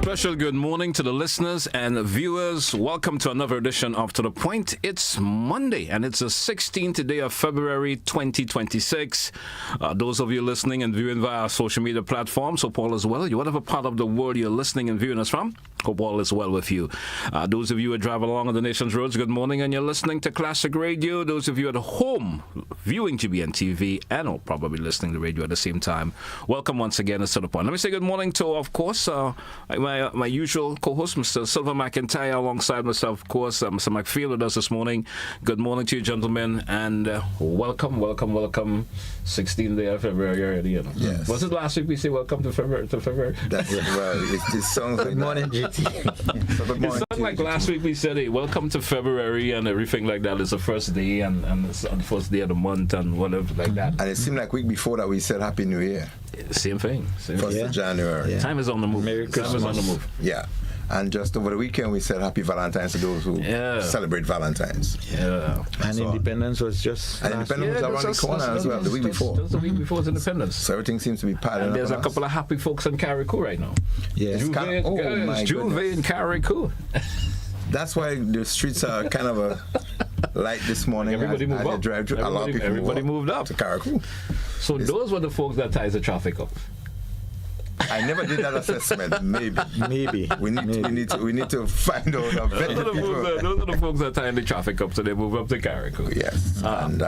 special good morning to the listeners and viewers. Welcome to another edition of To The Point. It's Monday, and it's the 16th day of February 2026. Those of you listening and viewing via our social media platforms, hope all is well. You whatever part of the world you're listening and viewing us from, hope all is well with you. Those of you who drive along on the nation's roads, good morning, and you're listening to Classic Radio. Those of you at home viewing GBN TV and or probably listening to radio at the same time, welcome once again to The Point. Let me say good morning to, of course, my usual co-host, Mr. Sylvan McIntyre, alongside myself, of course, Mr. McPhail with us this morning. Good morning to you, gentlemen, and welcome. 16th day of February already, you know. Yes. Was it last week we say welcome to February? That's well, it sounds like good morning, GT. So good morning. It's not like last week we said, hey, welcome to February and everything like that. It's the first day and it's the first day of the month and whatever like that. And it seemed like week before that we said Happy New Year. Same thing. 1st of January. Yeah. Time is on the move. Merry Time is on the move. Yeah. And just over the weekend we said Happy Valentine's to those who celebrate Valentine's. Yeah. And So- Independence was just And Independence was around the corner as well, the week before. Just the week before Independence. So everything seems to be piling And up. there's a on us. couple of happy folks in Carriacou right now. Yes. It's kind of- oh my Juve goodness. in Carriacou. That's why the streets are kind of a light this morning. Everybody as moved you up. drive through. A lot of people Everybody moved up. to Carriacou. So those were the folks that ties the traffic up. I never did that assessment. Maybe. Maybe. We need to find out. Those Vet the are people. those are the folks that tie the traffic up, so they move up to Carriacou. Yes, and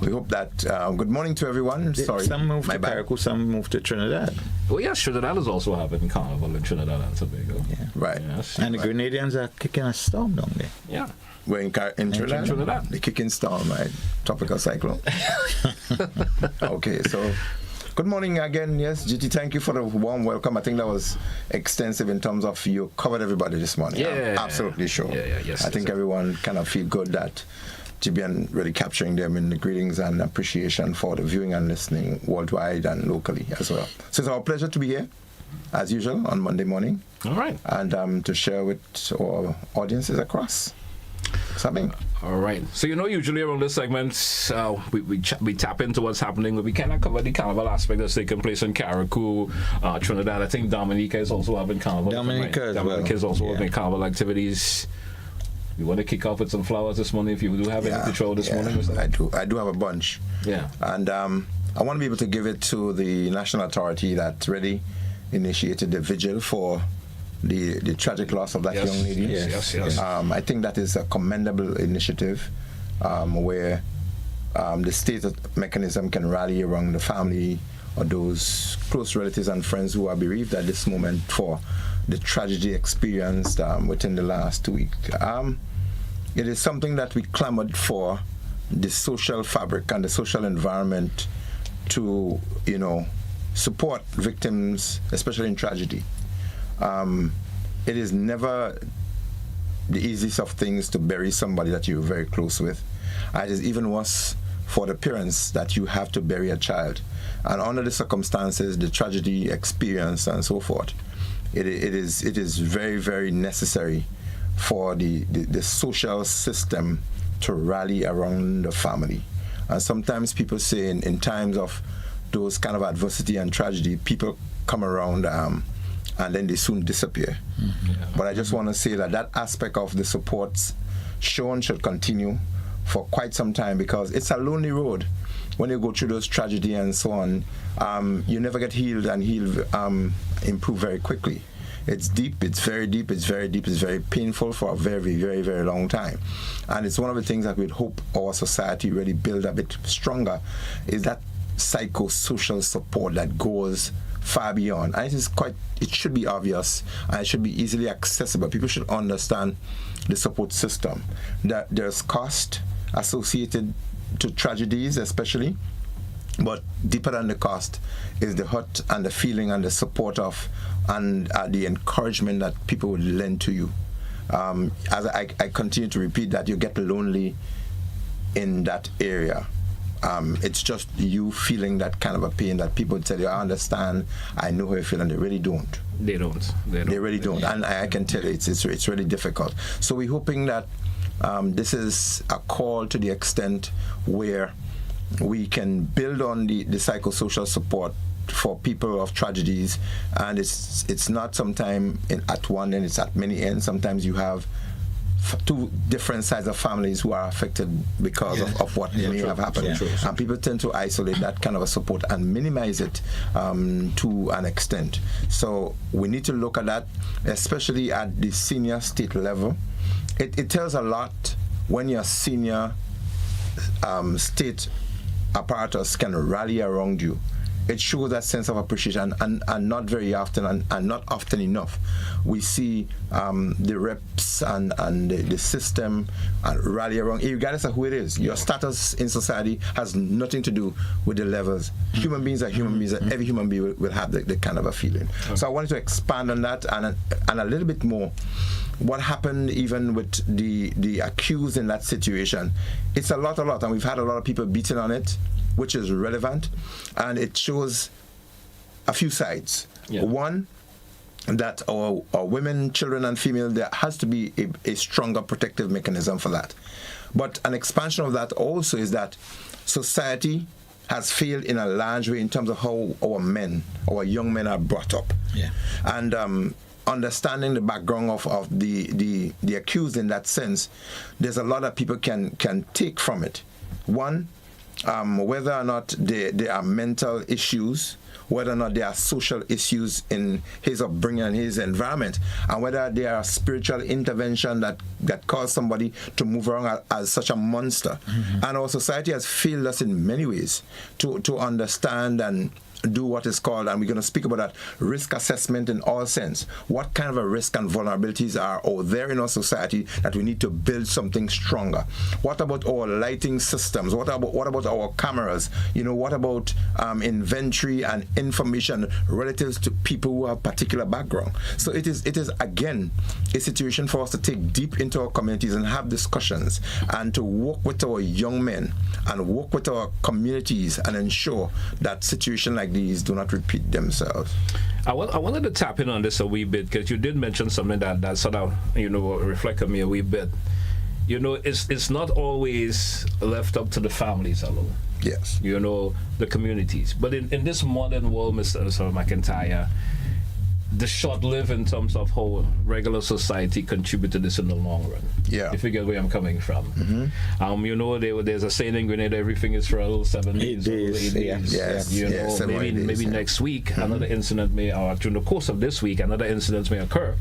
we hope that. Good morning to everyone. Sorry, Some moved my to bad. Carriacou, some moved to Trinidad. Well, yes, Trinidad is also having carnival in Trinidad and Tobago. Yeah. Right. Yes. And the Grenadians are kicking a storm down there. Yeah. We're in Trinidad. Trinidad. The kicking storm, right? Tropical cyclone. Okay, so good morning again. Yes, GT, thank you for the warm welcome. I think that was extensive in terms of you covered everybody this morning. Yeah. I'm absolutely sure. Yes. I think everyone kind of feel good that GBN really capturing them in the greetings and appreciation for the viewing and listening worldwide and locally as well. So it's our pleasure to be here, as usual, on Monday morning. All right. And to share with our audiences across something. All right. So, usually around this segment, we tap into what's happening. We cannot cover the carnival aspect that's taking place in Carriacou, Trinidad. I think Dominica is also having carnival. Dominica as well. Dominica is also Yeah. having carnival activities. We want to kick off with some flowers this morning. If you do have any to throw this morning, Mr. I do have a bunch. Yeah. And I want to be able to give it to the national authority that really initiated the vigil for the tragic loss of that young lady. Yes. I think that is a commendable initiative where the state mechanism can rally around the family or those close relatives and friends who are bereaved at this moment for the tragedy experienced within the last 2 weeks. It is something that we clamored for, the social fabric and the social environment to, support victims, especially in tragedy. It is never the easiest of things to bury somebody that you're very close with. It is even worse for the parents that you have to bury a child. And under the circumstances, the tragedy experience and so forth, it is very, very necessary for the social system to rally around the family. And sometimes people say in times of those kind of adversity and tragedy, people come around and then they soon disappear. Yeah. But I just want to say that aspect of the supports shown should continue for quite some time, because it's a lonely road. When you go through those tragedy and so on, you never get healed and improve very quickly. It's deep, it's very deep, it's very painful for a very, very, very long time. And it's one of the things that we'd hope our society really build a bit stronger, is that psychosocial support that goes far beyond. And it should be obvious and it should be easily accessible. People should understand the support system, that there's cost associated to tragedies especially, but deeper than the cost is the hurt and the feeling and the support of and the encouragement that people would lend to you. As I continue to repeat that, you get lonely in that area. It's just you feeling that kind of a pain that people would tell you, I understand, I know how you feel, and they really don't. They don't. They really don't. And I can tell you, it's really difficult. So we're hoping that this is a call to the extent where we can build on the psychosocial support for people of tragedies, and it's not sometimes at one end, it's at many ends. Sometimes you have two different sides of families who are affected because of what may have happened. And people tend to isolate that kind of a support and minimize it to an extent. So we need to look at that, especially at the senior state level. It tells a lot when your senior state apparatus can rally around you. It shows that sense of appreciation, and not very often, and not often enough. We see the reps and the system rally around, regardless of who it is. Your status in society has nothing to do with the levels. Human beings are human beings, and every human being will have the kind of a feeling. So I wanted to expand on that and a little bit more. What happened even with the accused in that situation? It's a lot, and we've had a lot of people beaten on it, which is relevant, and it shows a few sides. One, that our women, children, and female, there has to be a stronger protective mechanism for that. But an expansion of that also is that society has failed in a large way in terms of how our young men are brought up. And understanding the background of the accused in that sense, there's a lot that people can take from it. One, whether or not there are mental issues, whether or not there are social issues in his upbringing and his environment, and whether there are spiritual intervention that cause somebody to move around as such a monster. And our society has failed us in many ways to understand and do what is called, and we're going to speak about that, risk assessment in all sense. What kind of a risk and vulnerabilities are out there in our society that we need to build something stronger? What about our lighting systems? What about our cameras? What about inventory and information relative to people who have particular background? So it is again a situation for us to take deep into our communities and have discussions, and to work with our young men and work with our communities and ensure that situations like these do not repeat themselves. I wanted to tap in on this a wee bit, because you did mention something that sort of reflected me a wee bit. It's not always left up to the families alone. Yes. The communities. But in this modern world, Mr. McIntyre, the short-lived in terms of how regular society contribute to this in the long run. If you get where I'm coming from. There's a saying in Grenada, everything is for a little 7 days. 8 days. Yes. Maybe next week, another incident may, or during the course of this week, another incident may occur.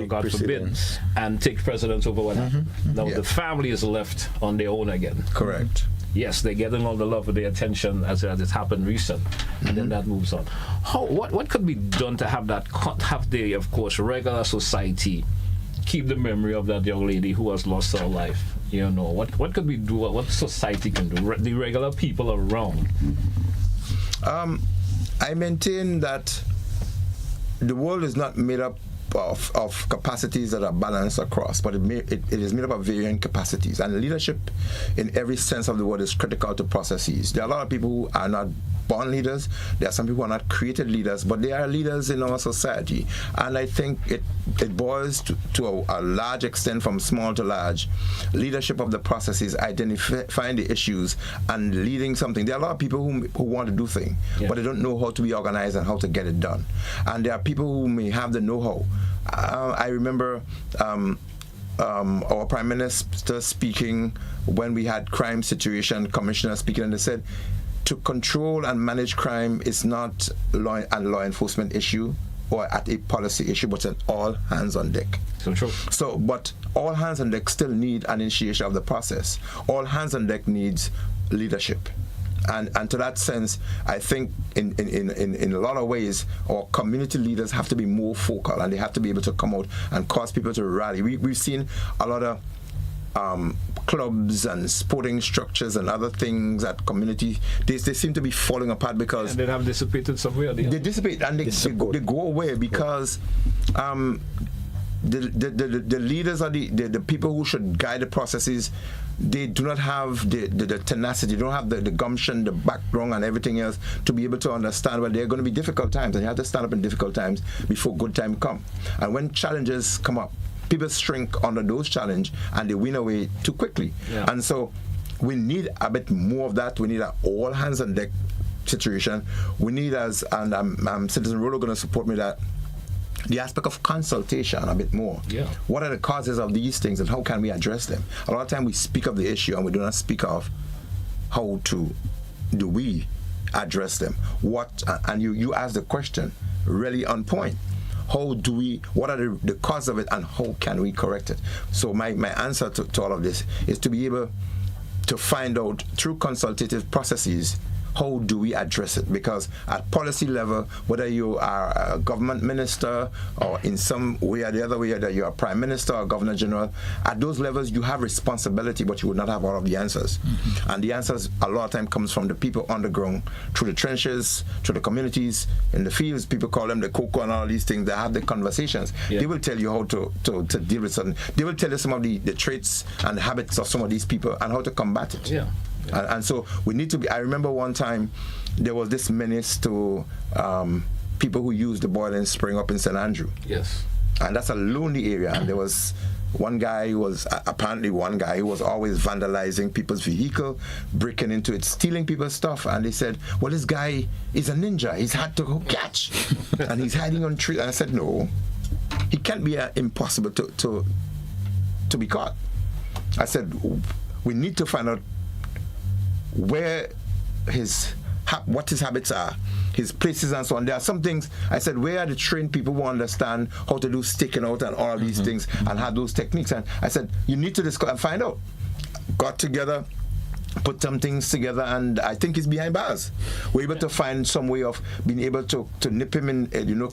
God forbid, and take precedence over what happened. Now the family is left on their own again. Correct. Yes, they're getting all the love and the attention as it's happened recent, and then that moves on. What could be done to have the, of course, regular society keep the memory of that young lady who has lost her life? What could we do? What society can do? The regular people around. I maintain that the world is not made up of capacities that are balanced across, but it is made up of varying capacities, and leadership in every sense of the word is critical to processes. There are a lot of people who are not born leaders. There are some people who are not created leaders, but they are leaders in our society, and I think it boils to a large extent, from small to large, leadership of the processes, identifying the issues and leading something. There are a lot of people who want to do things, but they don't know how to be organized and how to get it done, and there are people who may have the know-how. I remember our Prime Minister speaking when we had crime situation, Commissioner speaking, and they said, to control and manage crime is not law enforcement issue or at a policy issue, but an all hands on deck. So true. But all hands on deck still need an initiation of the process. All hands on deck needs leadership. And to that sense, I think in a lot of ways, our community leaders have to be more focal, and they have to be able to come out and cause people to rally. We've seen a lot of clubs and sporting structures and other things at community, they seem to be falling apart because they have dissipated somewhere. They dissipate and they go away because the leaders are the people who should guide the processes. They do not have the tenacity, they don't have the gumption, the background and everything else to be able to understand there are going to be difficult times, and you have to stand up in difficult times before good time come. And when challenges come up, people shrink under those challenges and they win away too quickly. And so we need a bit more of that. We need an all hands on deck situation, we need and Citizen Rollo going to support me that the aspect of consultation a bit more. Yeah. What are the causes of these things and how can we address them? A lot of time we speak of the issue and we do not speak of how do we address them. And you ask the question really on point. What are the causes of it and how can we correct it? So my answer to all of this is to be able to find out through consultative processes how do we address it? Because at policy level, whether you are a government minister or in some way or the other way, whether you're a prime minister or governor general, at those levels you have responsibility, but you will not have all of the answers. Mm-hmm. And the answers a lot of time comes from the people on the ground, through the trenches, through the communities, in the fields. People call them the cocoa and all these things. They have the conversations. Yeah. They will tell you how to deal with something. They will tell you some of the traits and habits of some of these people and how to combat it. Yeah. And so we need to be. I remember one time there was this menace to people who use the boiling spring up in St. Andrew. Yes. And that's a lonely area. And there was one guy who was always vandalizing people's vehicle, breaking into it, stealing people's stuff. And they said, well, this guy is a ninja. He's hard to go catch. And he's hiding on trees. And I said, no, he can't be impossible to be caught. I said, we need to find out where what his habits are, his places and so on. There are some things, I said, where are the trained people who understand how to do staking out and all of these things and have those techniques? And I said, you need to discuss and find out. Got together, put some things together, and I think he's behind bars. We're able to find some way of being able to nip him in,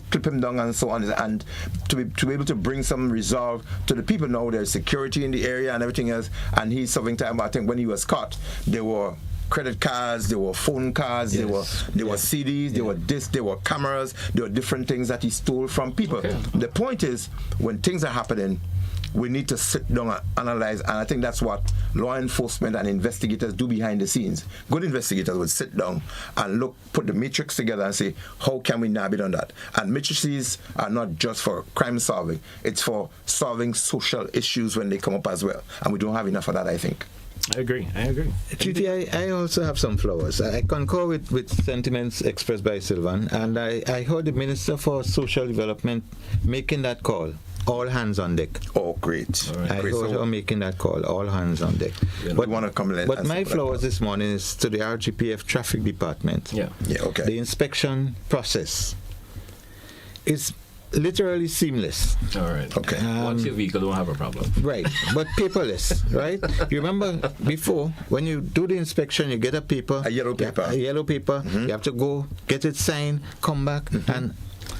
clip him down and so on, and to be able to bring some resolve to the people. Now there's security in the area and everything else, and he's serving time. I think when he was caught, there were credit cards, there were phone cards, there were CDs, there were discs, there were cameras, there were different things that he stole from people. Okay. The point is, when things are happening, we need to sit down and analyze, and I think that's what law enforcement and investigators do behind the scenes. Good investigators would sit down and put the matrix together and say, how can we nab it on that? And matrices are not just for crime solving, it's for solving social issues when they come up as well. And we don't have enough of that, I think. I agree. Chiti, I also have some flowers. I concur with sentiments expressed by Sylvan, and I heard the Minister for Social Development making that call. All hands on deck. Oh, great. Right. I heard her making that call. All hands on deck. Yeah, but want to come in. But my flowers this morning is to the RGPF Traffic Department. Yeah. Okay. The inspection process is literally seamless. All right. Okay. Once your vehicle don't have a problem. Right. But paperless, right? You remember before, when you do the inspection, you get a paper. A yellow paper. Mm-hmm. You have to go, get it signed, come back, and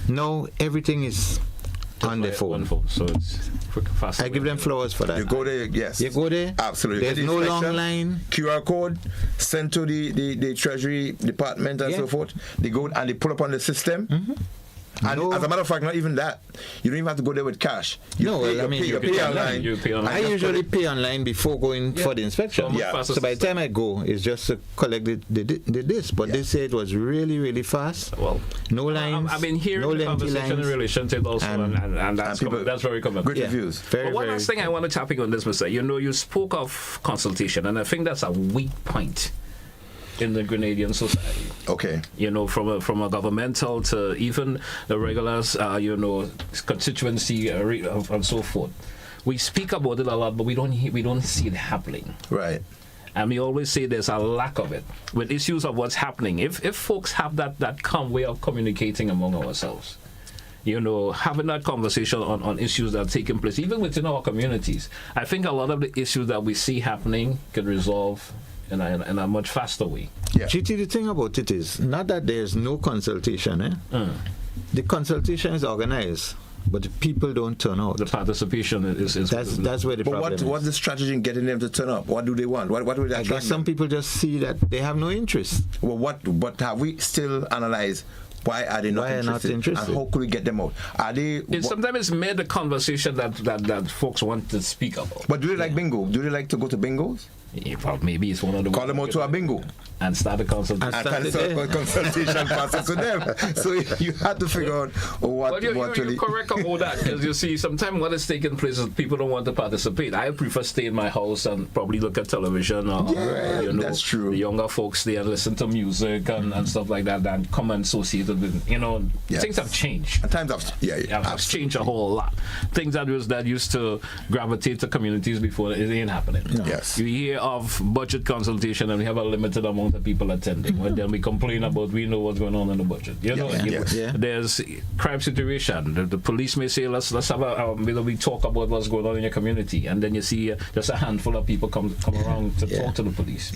now everything is on the phone. So it's fast. I give them flowers for that. You go there, yes. You go there. Absolutely. There's no long line. QR code sent to the Treasury Department and so forth. They go and they pull up on the system. Mm-hmm. And as a matter of fact, not even that. You don't even have to go there with cash. You pay online. I usually pay online before going for the inspection. So by the time I go, it's just to collect the disc. But they say it was really, really fast. Well, no lines. I've been hearing no the conversation in relation to it also, and that's very common. Good reviews. But one last thing I want to tap in on this, Mr. You spoke of consultation, and I think that's a weak point in the Grenadian society. Okay. From a governmental to even the regulars, constituency and so forth. We speak about it a lot, but we don't see it happening. Right. And we always say there's a lack of it with issues of what's happening. If folks have that calm way of communicating among ourselves, having that conversation on issues that are taking place, even within our communities, I think a lot of the issues that we see happening can resolve in a much faster way. Yeah. Chiti, the thing about it is not that there's no consultation. The consultation is organized, but the people don't turn out. The participation is that's where the problem is. But what's the strategy in getting them to turn up? What do they want? What would they? I guess some people just see that they have no interest. Well, but have we still analyzed? Why are they not interested? And how could we get them out? Sometimes it's made the conversation that folks want to speak about. But do they like bingo? Do they like to go to bingos? Yeah, well, maybe it's one of the Call them out to a bingo. and start a consultation. And consultation process with them. So you had to figure out what But you're really. correct about that, because you see, sometimes what is taking place is people don't want to participate. I prefer stay in my house and probably look at television, or that's true. The younger folks stay and listen to music and stuff like that, than come and associate with, things have changed. And times have Have changed a whole lot. Things that used to gravitate to communities before, it ain't happening. No. Yes. You hear of budget consultation and we have a limited amount of people attending. But then we complain about we know what's going on in the budget. There's crime situation. The police may say let's have we talk about what's going on in your community, and then you see just a handful of people come around to talk to the police.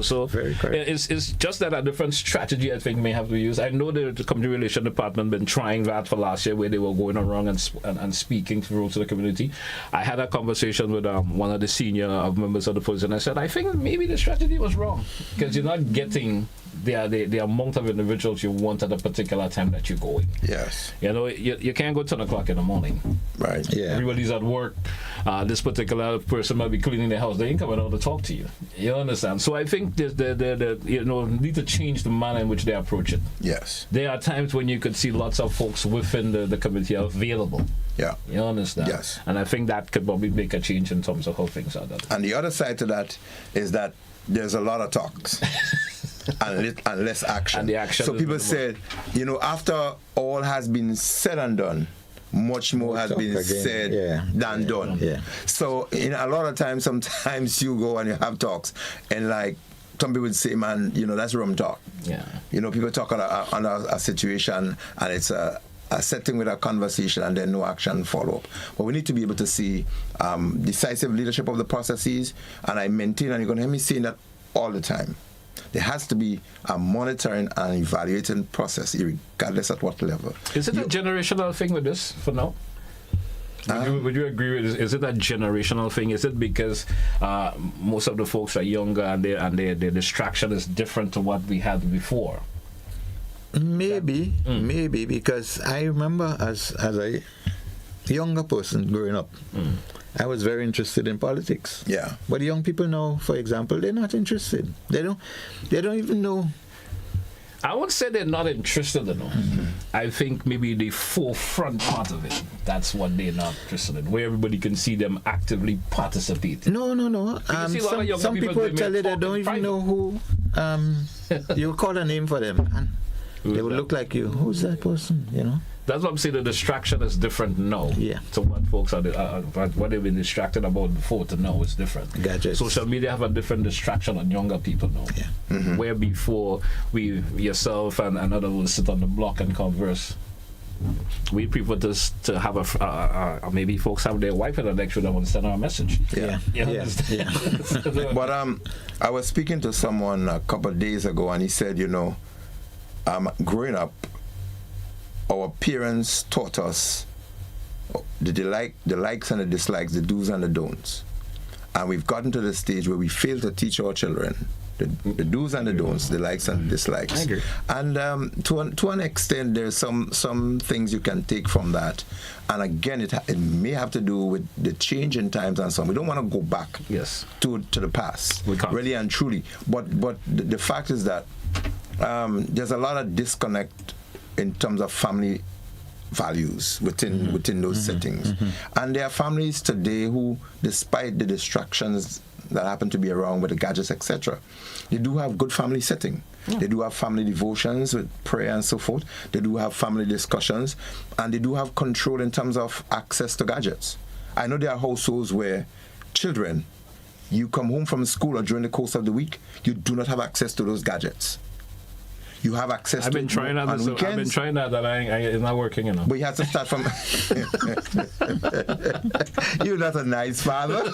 So Very correct. it's just that a different strategy I think may have to be used. I know the community relation department been trying that for last year, where they were going around and speaking through to the community. I had a conversation with one of the senior members of the police, and I said, I think maybe the strategy was wrong, because you're not getting the amount of individuals you want at a particular time that you're going. Yes. You can't go 10 o'clock in the morning. Right. Yeah. Everybody's at work. This particular person might be cleaning their house. They ain't coming out to talk to you. You understand? So I think need to change the manner in which they approach it. Yes. There are times when you could see lots of folks within the community available. Yeah. You understand? Yes. And I think that could probably make a change in terms of how things are done. And the other side to that is that there's a lot of talks and less action. And the action so is people minimal. said, after all has been said and done, much more has been said than done. Yeah. So a lot of times, sometimes you go and you have talks, and like some people would say, man, that's rum talk. Yeah. People talk on a situation, and it's a setting with a conversation, and then no action follow up. But we need to be able to see decisive leadership of the processes, and I maintain, and you're going to hear me saying that all the time. There has to be a monitoring and evaluating process, regardless at what level. Is it a generational thing with this for now? Would you agree with this? Is it a generational thing? Is it because most of the folks are younger and their distraction is different to what we had before? Maybe because I remember as a younger person growing up, I was very interested in politics. Yeah. But young people now, for example, they're not interested. They don't even know. I won't say they're not interested enough. I think maybe the forefront part of it, that's what they're not interested in, where everybody can see them actively participating. No. Some people tell you they don't even know who. You call a name for them, and they will look like you. Who's that person? That's what I'm saying. The distraction is different now. Yeah. So what folks what they've been distracted about before to now is different. Gadgets. Social media have a different distraction on younger people now. Yeah. Mm-hmm. Where before yourself and another will sit on the block and converse. We prefer to have maybe folks have their wife in the next room and want to send her a message. Yeah. But I was speaking to someone a couple of days ago, and he said, growing up, our parents taught us the likes and the dislikes, the do's and the don'ts. And we've gotten to the stage where we fail to teach our children the do's and the don'ts, the likes and the dislikes. I agree. And to an extent, there's some things you can take from that. And again, it may have to do with the change in times and so on. We don't want to go back to the past, we can't. Really and truly. But the fact is that there's a lot of disconnect in terms of family values within those settings. And there are families today who, despite the distractions that happen to be around with the gadgets, etc., they do have good family setting. They do have family devotions with prayer and so forth. They do have family discussions, and they do have control in terms of access to gadgets. I know there are households where children, you come home from school or during the course of the week, you do not have access to those gadgets. You have access I've been trying that on weekends. I've been trying that, it's not working enough. But you have to start from... You're not a nice father.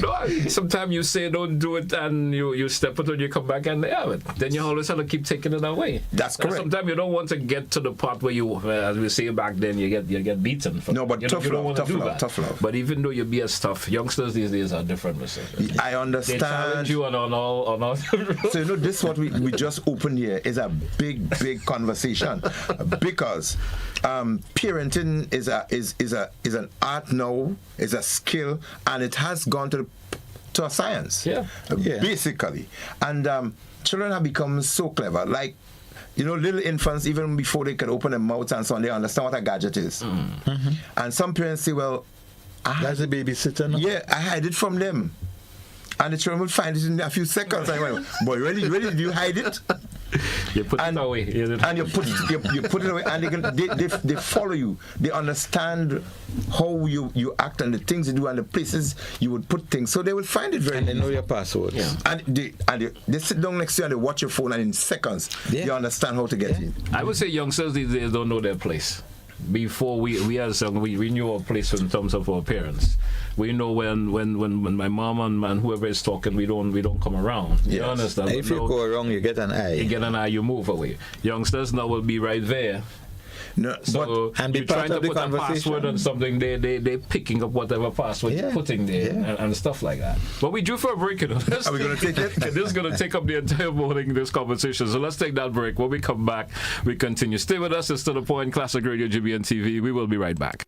No, sometimes you say don't do it and you step it and you come back and they have it. Then you always have to keep taking it away. That's correct. Sometimes you don't want to get to the part where you, as we say back then, you get beaten. No, but tough love. But even though you be as tough, youngsters these days are different. I understand. They challenge you on all. So this is what we just opened here. Is a big conversation because parenting is an art now, is a skill, and it has gone to to a science. Yeah. Basically. And children have become so clever. Like, little infants, even before they can open their mouths and so on, they understand what a gadget is. Mm-hmm. And some parents say, well, that's a babysitter, no? Yeah, I hide it from them. And the children would find it in a few seconds. I went, boy, really, did you hide it? You put it away. And you put it away, and they follow you. They understand how you act and the things you do and the places you would put things. So they will find it very easy. And they know your passwords. Yeah. And they sit down next to you and they watch your phone, and in seconds, they understand how to get in. I would say youngsters these days don't know their place. Before we as we knew our place in terms of our parents. We know when my mom and whoever is talking, we don't come around. You understand? If you go wrong, you get an eye. You move away. Youngsters now will be right there. No, so and be you're part trying of to the put conversation. a password on something, they're picking up whatever password you're putting there and stuff like that. But we due for a break. Are we going to take it? This is going to take up the entire morning, this conversation. So let's take that break. When we come back, we continue. Stay with us. It's To The Point, Classic Radio, GBN TV. We will be right back.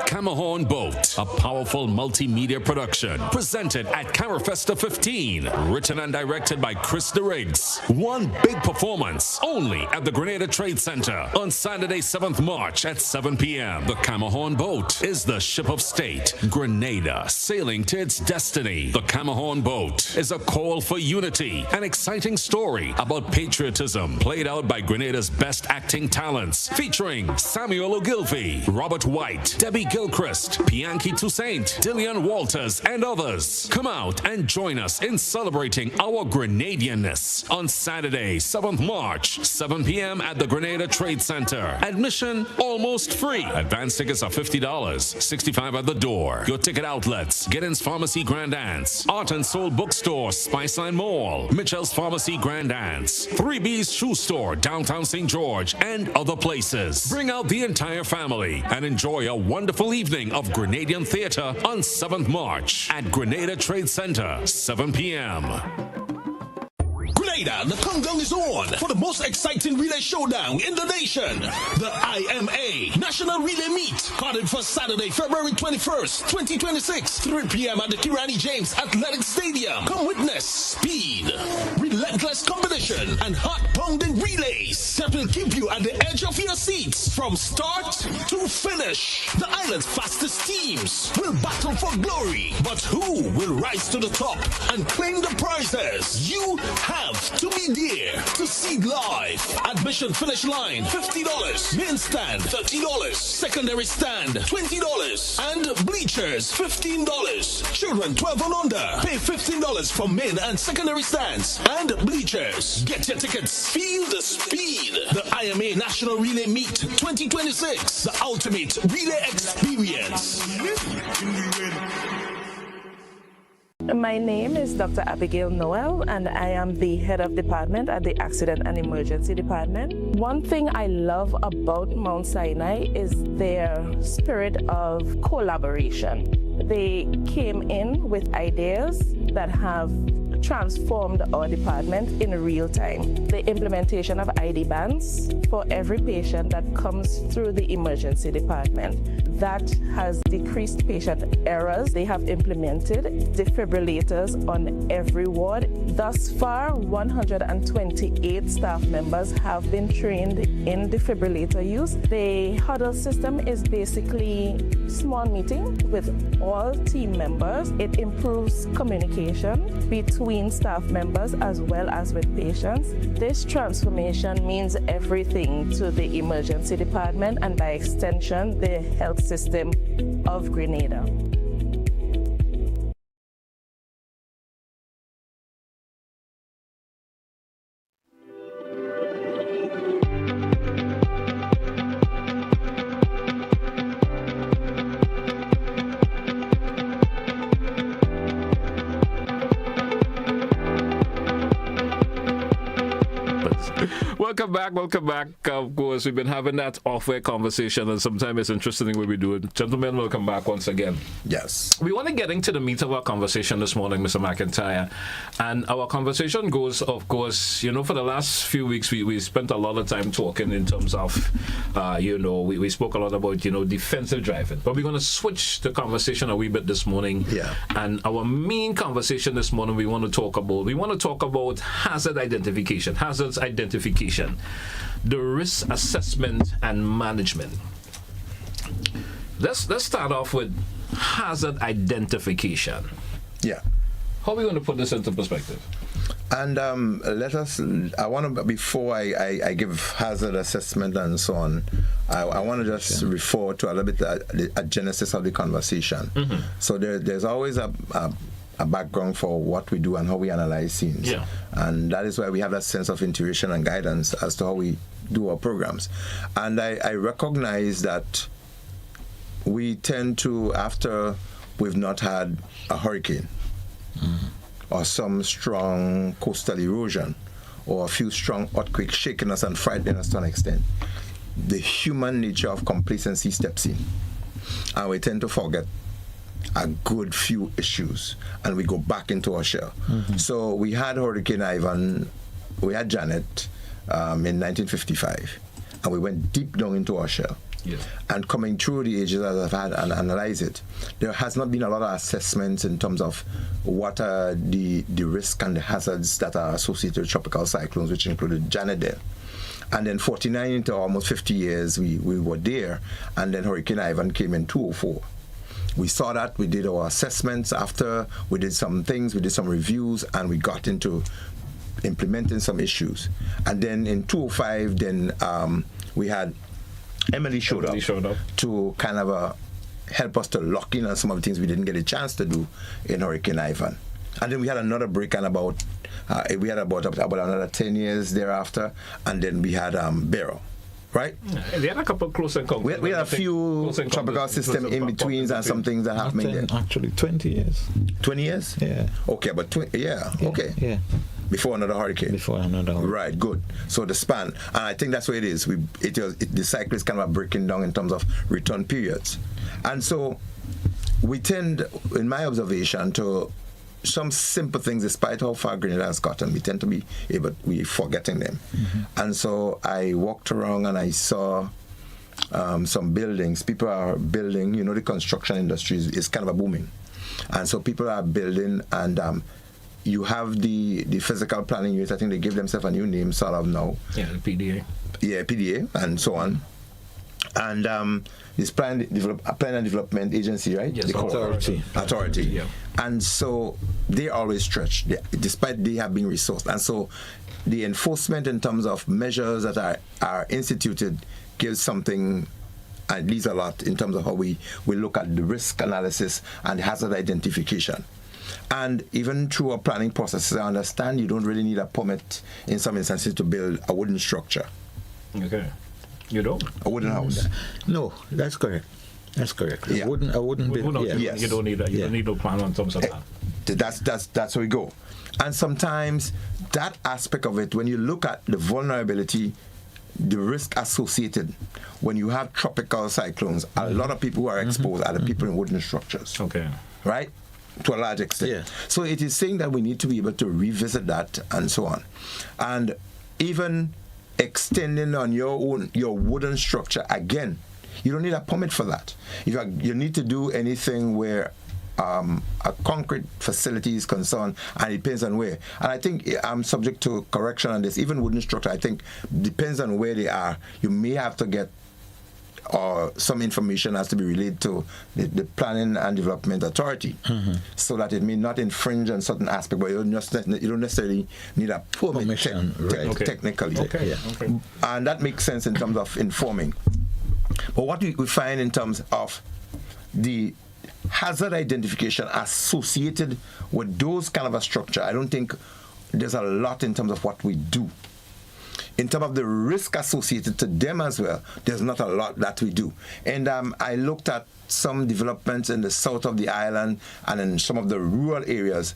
Camahorn Boat, a powerful multimedia production, presented at Carafesta 15, written and directed by Chris DeRiggs. One big performance, only at the Grenada Trade Center on Saturday, 7th March at 7 p.m. The Camahorn Boat is the ship of state, Grenada, sailing to its destiny. The Camahorn Boat is a call for unity, an exciting story about patriotism, played out by Grenada's best acting talents, featuring Samuel Ogilvie, Robert White, Debbie Gilchrist, Pianki Toussaint, Dillian Walters, and others. Come out and join us in celebrating our Grenadianness on Saturday, 7th March, 7 p.m. at the Grenada Trade Center. Admission almost free. Advance tickets are $50, $65 at the door. Your ticket outlets: Giddens Pharmacy Grand Anse, Art and Soul Bookstore, Spiceline Mall, Mitchell's Pharmacy Grand Anse, 3B's Shoe Store, downtown St. George, and other places. Bring out the entire family and enjoy a wonderful evening of Grenadian theater on 7th March at Grenada Trade Center, 7 p.m. Grenada, the countdown is on for the most exciting relay showdown in the nation. The IMA National Relay Meet, carded for Saturday, February 21st, 2026, 3 p.m. at the Kirani James Athletic Stadium. Come witness speed, relentless competition, and heart-pounding relays that will keep you at the edge of your seats from start to finish. The island's fastest teams will battle for glory, but who will rise to the top and claim the prizes? You have to be there to see live. Admission finish line $50, main stand $30, secondary stand $20, and bleachers $15. Children 12 and under pay $15 for main and secondary stands and bleachers. Get your tickets. Feel the speed. The IMA National Relay Meet 2026, the ultimate relay experience. My name is Dr. Abigail Noel, and I am the head of department at the Accident and Emergency Department. One thing I love about Mount Sinai is their spirit of collaboration. They came in with ideas that have transformed our department in real time. The implementation of ID bands for every patient that comes through the emergency department. That has decreased patient errors. They have implemented defibrillators on every ward. Thus far, 128 staff members have been trained in defibrillator use. The huddle system is basically small meeting with all team members. It improves communication between staff members as well as with patients. This transformation means everything to the emergency department and by extension the health system of Grenada. Welcome back. Of course, we've been having that off-air conversation, and sometimes it's interesting when we do it. Gentlemen, welcome back once again. Yes. We want to get into the meat of our conversation this morning, Mr. McIntyre. And our conversation goes, of course, for the last few weeks, we spent a lot of time talking in terms of, we spoke a lot about, defensive driving. But we're going to switch the conversation a wee bit this morning. Yeah. And our main conversation this morning, we want to talk about hazards identification, the risk assessment and management. Let's start off with hazard identification. Yeah. How are we going to put this into perspective? And before I give hazard assessment and so on, I want to just refer to a little bit a genesis of the conversation. Mm-hmm. So there's always a background for what we do and how we analyze scenes. Yeah. And that is why we have that sense of intuition and guidance as to how we do our programs. And I recognize that we tend to, after we've not had a hurricane, or some strong coastal erosion, or a few strong earthquakes shaking us and frightening us to an extent, the human nature of complacency steps in. And we tend to forget a good few issues, and we go back into our shell. Mm-hmm. So we had Hurricane Ivan, we had Janet in 1955, and we went deep down into our shell. Yeah. And coming through the ages as I've had and analyzed it, there has not been a lot of assessments in terms of what are the risk and the hazards that are associated with tropical cyclones, which included Janet there. And then 49 into almost 50 years, we were there, and then Hurricane Ivan came in 2004. We saw that, we did our assessments after, we did some things, we did some reviews, and we got into implementing some issues. And then in 2005, we had Emily showed up to kind of help us to lock in on some of the things we didn't get a chance to do in Hurricane Ivan. And then we had another break, and about another 10 years thereafter, and then we had Beryl. Right? Yeah, they had a couple of close encounters. We had a few tropical system in betweens and some things that happened there. Actually, 20 years. 20 years? Yeah. Okay, but okay. Yeah. Before another hurricane. Right, good. So the span, and I think that's what it is. The cycle is kind of breaking down in terms of return periods. And so we tend, in my observation, to some simple things, despite how far Grenada has gotten, we tend to be forgetting them. Mm-hmm. And so I walked around and I saw some buildings. People are building, the construction industry is kind of a booming. And so people are building, and you have the physical planning unit. I think they give themselves a new name sort of now. Yeah, the PDA. Yeah, PDA and so on. And this Plan and Development Agency, right? Yes, Authority. Yeah. And so they're always stretched, despite they have been resourced. And so the enforcement in terms of measures that are instituted gives something, at least a lot, in terms of how we look at the risk analysis and hazard identification. And even through our planning processes, I understand you don't really need a permit in some instances to build a wooden structure. Okay. You don't? A wooden house. No, that's correct. Yeah. I wouldn't build. Yes. You don't need that. You don't need no plan on terms of that. That's where we go. And sometimes that aspect of it, when you look at the vulnerability, the risk associated, when you have tropical cyclones, a lot of people who are exposed are the people in wooden structures. Okay. Right? To a large extent. Yeah. So it is saying that we need to be able to revisit that and so on. And even extending on your wooden structure, again, you don't need a permit for that. You need to do anything where a concrete facility is concerned, and it depends on where. And I think I'm subject to correction on this. Even wooden structure, I think, depends on where they are. You may have to get some information has to be related to the Planning and Development Authority, so that it may not infringe on certain aspects, but you don't necessarily need a permit technically. Okay. Yeah. Okay. And that makes sense in terms of informing. But what we find in terms of the hazard identification associated with those kind of a structure, I don't think there's a lot in terms of what we do. In terms of the risk associated to them as well, there's not a lot that we do. And I looked at some developments in the south of the island and in some of the rural areas.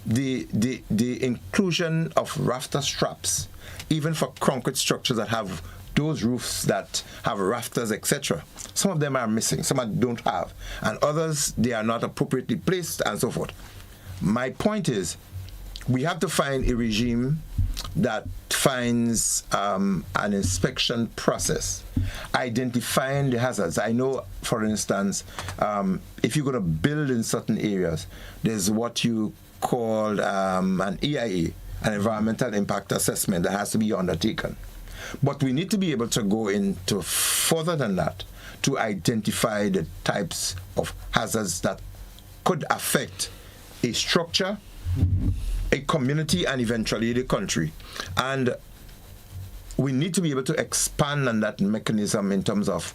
the inclusion of rafter straps, even for concrete structures that have those roofs that have rafters, etc. Some of them are missing, some don't have, and others, they are not appropriately placed, and so forth. My point is, we have to find a regime that finds an inspection process, identifying the hazards. I know, for instance, if you're going to build in certain areas, there's what you call an EIA, an environmental impact assessment, that has to be undertaken. But we need to be able to go into further than that to identify the types of hazards that could affect a structure, a community, and eventually the country. And we need to be able to expand on that mechanism in terms of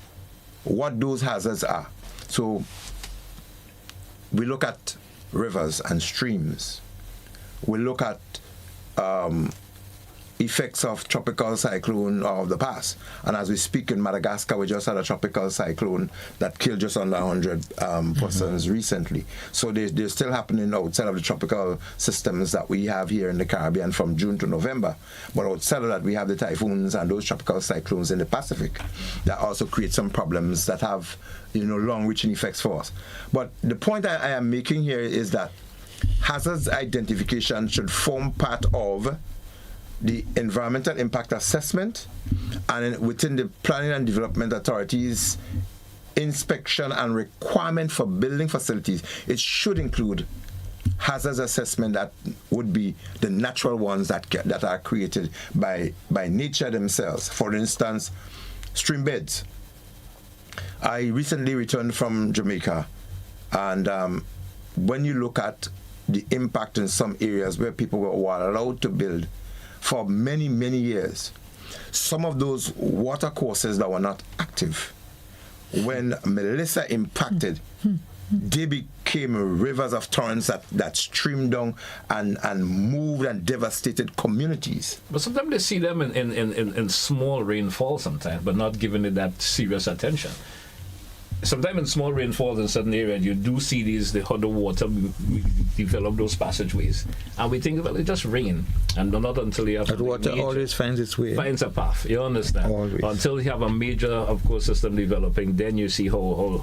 what those hazards are. So we look at rivers and streams. We look at effects of tropical cyclone of the past. And as we speak in Madagascar, we just had a tropical cyclone that killed just under 100 persons recently. So they're still happening outside of the tropical systems that we have here in the Caribbean from June to November. But outside of that, we have the typhoons and those tropical cyclones in the Pacific that also create some problems that have, long-reaching effects for us. But the point I am making here is that hazards identification should form part of the environmental impact assessment, and within the planning and development authorities inspection and requirement for building facilities, it should include hazards assessment that would be the natural ones that are created by nature themselves. For instance, stream beds. I recently returned from Jamaica, and when you look at the impact in some areas where people were allowed to build for many, many years, some of those water courses that were not active, when Melissa impacted, they became rivers of torrents that streamed down and moved and devastated communities. But sometimes they see them in small rainfall sometimes, but not giving it that serious attention. Sometimes in small rainfalls in certain areas, you do see the water develop those passageways, and we think, well, it just rain, and not until you have that water always finds its way, finds a path. You understand? Always. Until you have a major, of course, system developing, then you see how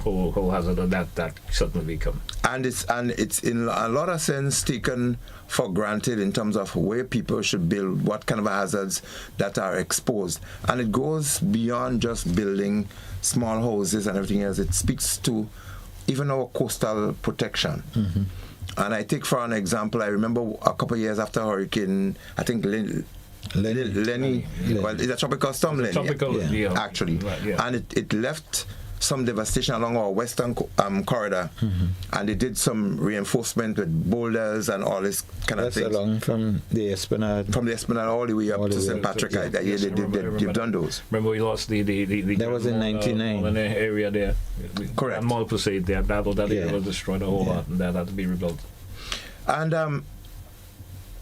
hazardous that certainly become. And it's in a lot of sense taken for granted in terms of where people should build, what kind of hazards that are exposed, and it goes beyond just building small houses and everything else. It speaks to even our coastal protection. Mm-hmm. And I take for an example, I remember a couple of years after Hurricane, I think Lenny. Well, it's a tropical storm, Lenny. Actually. Right, yeah. And it left some devastation along our western corridor, and they did some reinforcement with boulders and all this kind of things. That's along from the Esplanade. From the Esplanade all the way up to St. Patrick. They've done those. Remember we lost the that was in 99. In the area there. Correct. And Mall Crusade there. That area was destroyed a whole lot, and that had to be rebuilt. And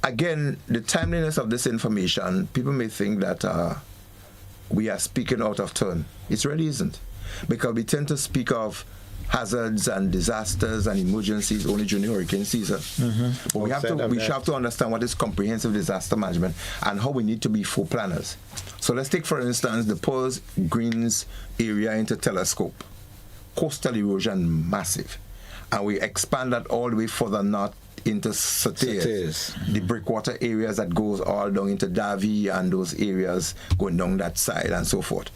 again, the timeliness of this information, people may think that we are speaking out of turn. It really isn't. Because we tend to speak of hazards and disasters and emergencies only during hurricane season. But we have to understand what is comprehensive disaster management and how we need to be full planners. So let's take, for instance, the Pearls Greens area into Telescope. Coastal erosion massive. And we expand that all the way further north into Soteas, the breakwater areas that goes all down into Davie and those areas going down that side and so forth.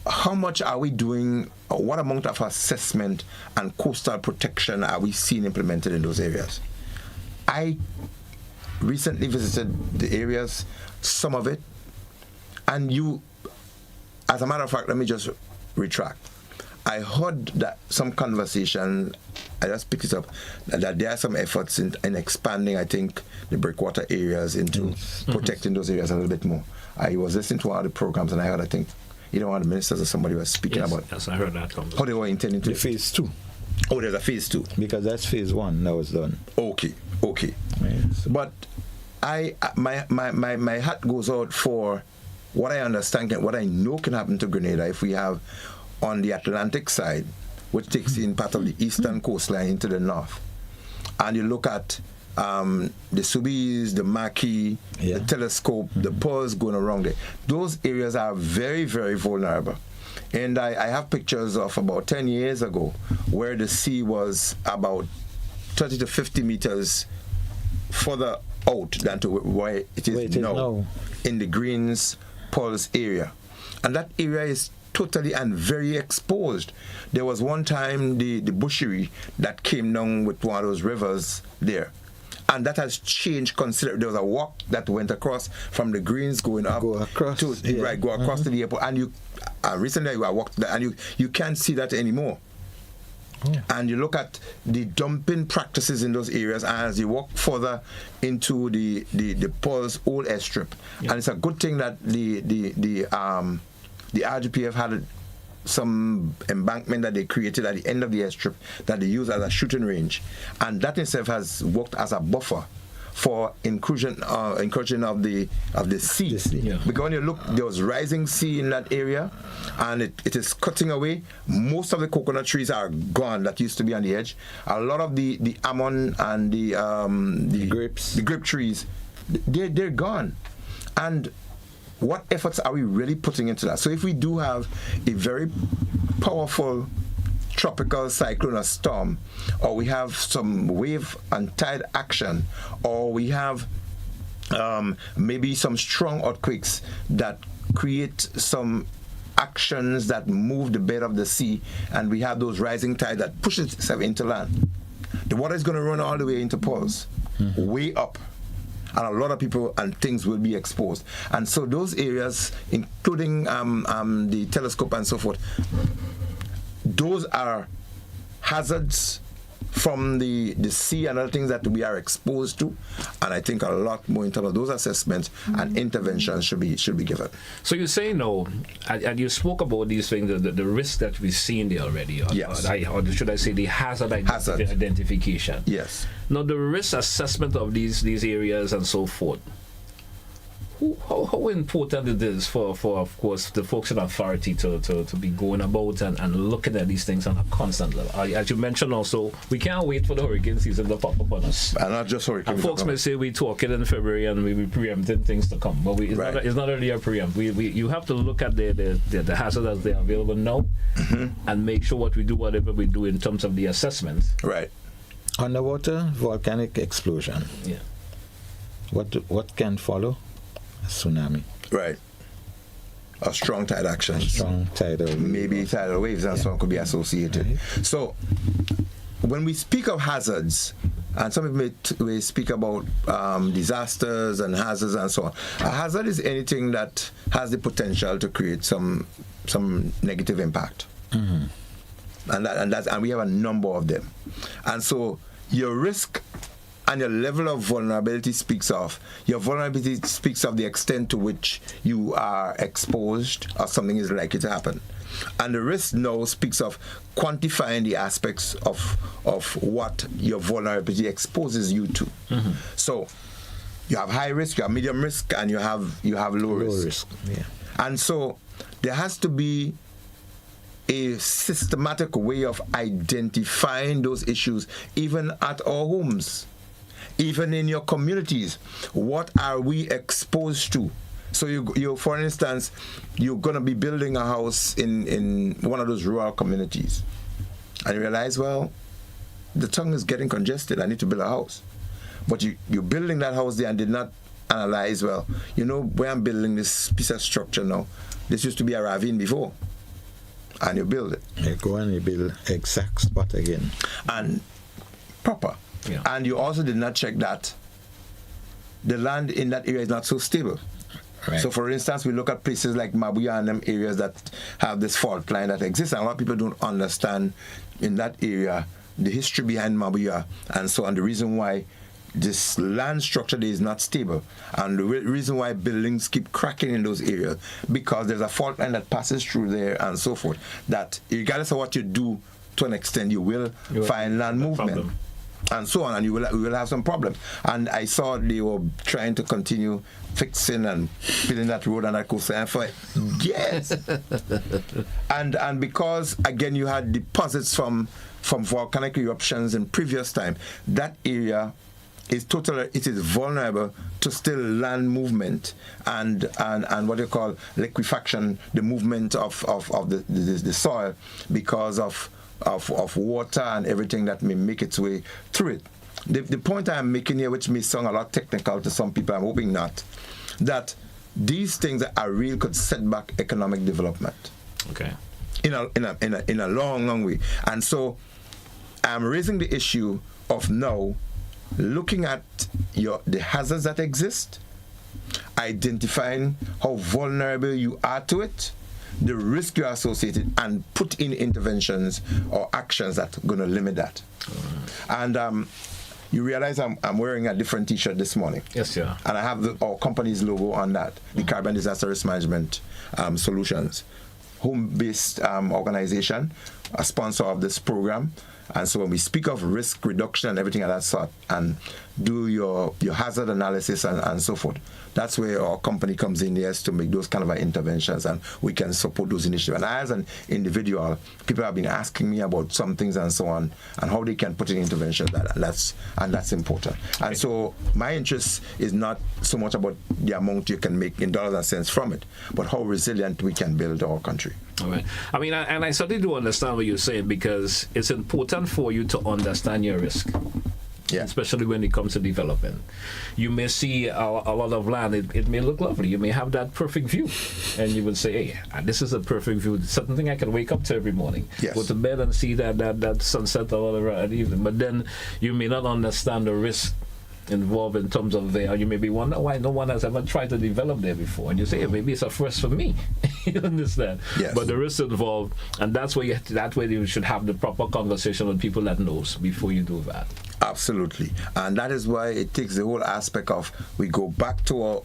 How much are we doing, what amount of assessment and coastal protection are we seeing implemented in those areas? I recently visited the areas, some of it, and as a matter of fact, let me just retract. I heard that some conversation, I just picked it up, that there are some efforts in expanding, I think, the breakwater areas into protecting those areas a little bit more. I was listening to one of the programs and I heard, I think, one of the ministers or somebody was speaking about. Yes, I heard that. How they were intending to. The phase 2. Oh, there's a phase 2. Because that's phase 1 that was done. Okay. Right, so. But my hat goes out for what I understand, what I know can happen to Grenada if we have on the Atlantic side, which takes in part of the eastern coastline into the north. And you look at the Subies, the Maquis, the Telescope, the pearls going around there. Those areas are very, very vulnerable. And I have pictures of about 10 years ago where the sea was about 30 to 50 meters further out than to where it is now in the Greens Pulse area. And that area is totally and very exposed. There was one time the bushery that came down with one of those rivers there. And that has changed considerably. There was a walk that went across from the Greens going up go across to the airport. And you recently I walked there and you can't see that anymore. And you look at the dumping practices in those areas as you walk further into the Paul's old airstrip. And it's a good thing that the RGPF had some embankment that they created at the end of the airstrip that they use as a shooting range, and that itself has worked as a buffer for incursion of the sea. Because when you look, there was rising sea in that area, and it is cutting away. Most of the coconut trees are gone that used to be on the edge. A lot of the almond and the grape trees, they're gone. And what efforts are we really putting into that? So if we do have a very powerful tropical cyclone or storm, or we have some wave and tide action, or we have maybe some strong earthquakes that create some actions that move the bed of the sea, and we have those rising tide that pushes itself into land, the water is going to run all the way into Pulse, way up. And a lot of people and things will be exposed. And so those areas, including the Telescope and so forth, those are hazards from the sea and other things that we are exposed to. And I think a lot more in terms of those assessments and interventions should be given. So you say no, and you spoke about these things, the risk that we've seen there already. Yes. Or should I say the hazard identification. Yes. Now the risk assessment of these areas and so forth. How important it is for of course the folks in authority to be going about and looking at these things on a constant level. As you mentioned also, we can't wait for the hurricane season to pop up on us. And not just hurricane. And folks may say we talking in February and we preempting things to come, but it's not really a preempt. You have to look at the hazards as they are available now, and make sure whatever we do in terms of the assessment. Right. Underwater volcanic explosion. Yeah. What can follow? Tsunami. Right. A strong tide action. Strong tidal wave. Maybe tidal waves and so on could be associated. Right. So when we speak of hazards, and some people may speak about disasters and hazards and so on. A hazard is anything that has the potential to create some negative impact. And we have a number of them. And so your risk and your level of vulnerability speaks of the extent to which you are exposed or something is likely to happen. And the risk now speaks of quantifying the aspects of what your vulnerability exposes you to. So you have high risk, you have medium risk, and you have low risk. Yeah. And so there has to be a systematic way of identifying those issues, even at our homes. Even in your communities, what are we exposed to? So you for instance, you're going to be building a house in one of those rural communities, and you realize, well, the tongue is getting congested, I need to build a house. But you're building that house there and did not analyze, well, where I'm building this piece of structure now, this used to be a ravine before, and you build it. You go and you build exact spot again. And proper. Yeah. And you also did not check that the land in that area is not so stable. Right. So, for instance, we look at places like Mabuya and them areas that have this fault line that exists, and a lot of people don't understand in that area the history behind Mabuya and so on, the reason why this land structure there is not stable, and the reason why buildings keep cracking in those areas, because there's a fault line that passes through there and so forth, that regardless of what you do, to an extent, you will find land movement. Problem. And so on, and we will have some problems. And I saw they were trying to continue fixing and building that road and that coast. And I thought, yes. and because again you had deposits from volcanic eruptions in previous time, that area it is vulnerable to still land movement and what you call liquefaction, the movement of the soil because of water and everything that may make its way through it. The point I'm making here, which may sound a lot technical to some people, I'm hoping not, that these things that are real could set back economic development. Okay. In a long way. And so I'm raising the issue of now looking at the hazards that exist, identifying how vulnerable you are to it, the risk you are associated, and put in interventions or actions that are going to limit that. And you realize I'm wearing a different T-shirt this morning. Yes, yeah. And I have our company's logo on that, the Caribbean Disaster Risk Management Solutions, home-based organization, a sponsor of this program. And so when we speak of risk reduction and everything of that sort, and do your hazard analysis and so forth, that's where our company comes in, yes, to make those kind of interventions, and we can support those initiatives. And as an individual, people have been asking me about some things and so on, and how they can put in interventions, and that's important. And so my interest is not so much about the amount you can make in dollars and cents from it, but how resilient we can build our country. All right. I mean, and I certainly do understand what you're saying, because it's important for you to understand your risk. Yeah. Especially when it comes to development. You may see a lot of land, it may look lovely. You may have that perfect view. And you would say, hey, this is a perfect view. Something I can wake up to every morning. Yes. Go to bed and see that sunset or whatever at evening. But then you may not understand the risk involved in terms of there. You may be wondering why no one has ever tried to develop there before. And you say, hey, maybe it's a first for me. You understand? Yes. But the risk involved, and that's where you should have the proper conversation with people that knows before you do that. Absolutely. And that is why it takes the whole aspect of, we go back to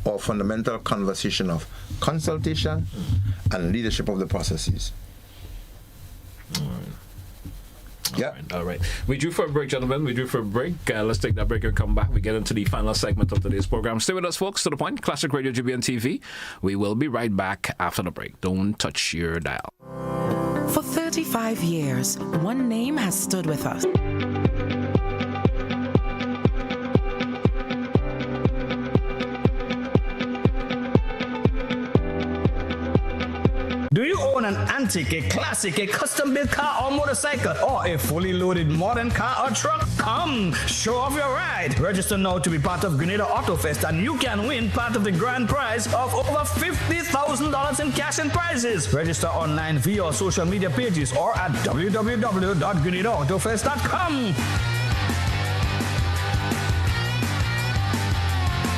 our fundamental conversation of consultation and leadership of the processes. All right. Yeah. All right. We drew for a break, gentlemen. Let's take that break and come back. We get into the final segment of today's program. Stay with us, folks. To the Point, Classic Radio GBN TV. We will be right back after the break. Don't touch your dial. For 35 years, one name has stood with us. Do you own an antique, a classic, a custom-built car or motorcycle, or a fully loaded modern car or truck? Come, show off your ride. Register now to be part of Grenada Auto Fest, and you can win part of the grand prize of over $50,000 in cash and prizes. Register online via our social media pages or at www.grenadaautofest.com.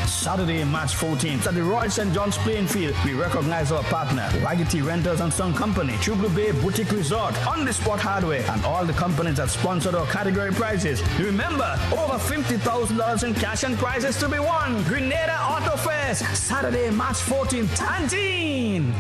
Saturday, March 14th at the Royal St. John's playing field, we recognize our partner, Wagity Rentals and Son Company, True Bay Boutique Resort, On The Spot Hardware, and all the companies that sponsored our category prizes. Remember, over $50,000 in cash and prizes to be won. Grenada Auto Fest, Saturday, March 14th, Tantin.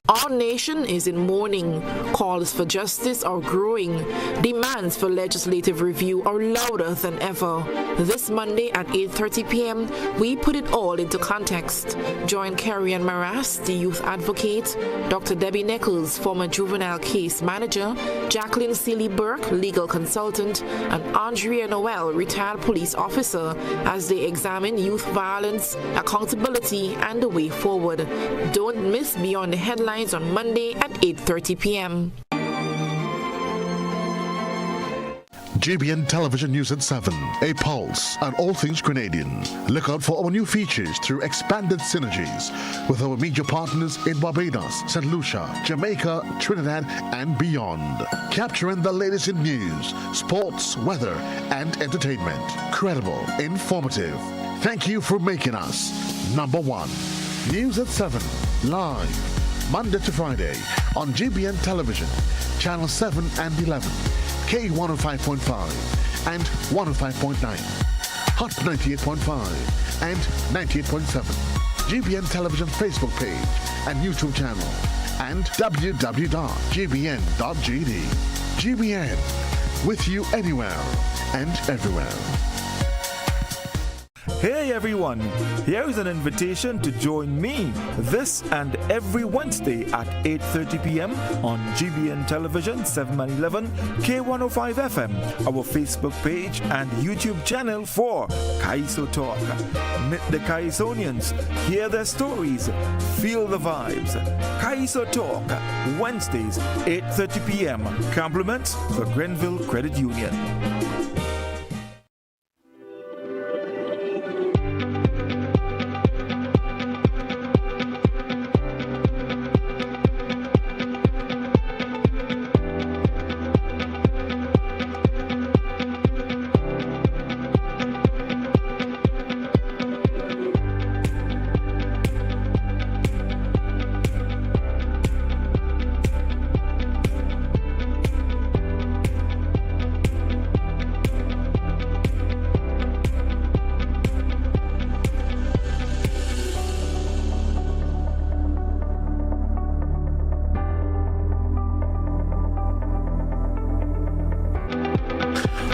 Our nation is in mourning. Calls for justice are growing. Demands for legislative review are louder than ever. This Monday at 8:30 p.m., we put it all into context. Join Carrie Ann Maras, the youth advocate, Dr. Debbie Nichols, former juvenile case manager, Jacqueline Seeley-Burke, legal consultant, and Andrea Noel, retired police officer, as they examine youth violence, accountability, and the way forward. Don't miss Beyond the Headlines on Monday at 8:30 p.m. GBN Television News at 7, a pulse on all things Grenadian. Look out for our new features through expanded synergies with our media partners in Barbados, St. Lucia, Jamaica, Trinidad, and beyond. Capturing the latest in news, sports, weather, and entertainment. Credible, informative. Thank you for making us number one. News at 7, live, Monday to Friday on GBN Television, Channel 7 and 11, K105.5 and 105.9, Hot 98.5 and 98.7, GBN Television Facebook page and YouTube channel, and www.gbn.gd. GBN, with you anywhere and everywhere. Hey everyone, here is an invitation to join me this and every Wednesday at 8:30 p.m. on GBN Television 711 K105 FM, our Facebook page and YouTube channel for Kaiso Talk. Meet the Kaisonians, hear their stories, feel the vibes. Kaiso Talk, Wednesdays 8:30 p.m. Compliments for Grenville Credit Union.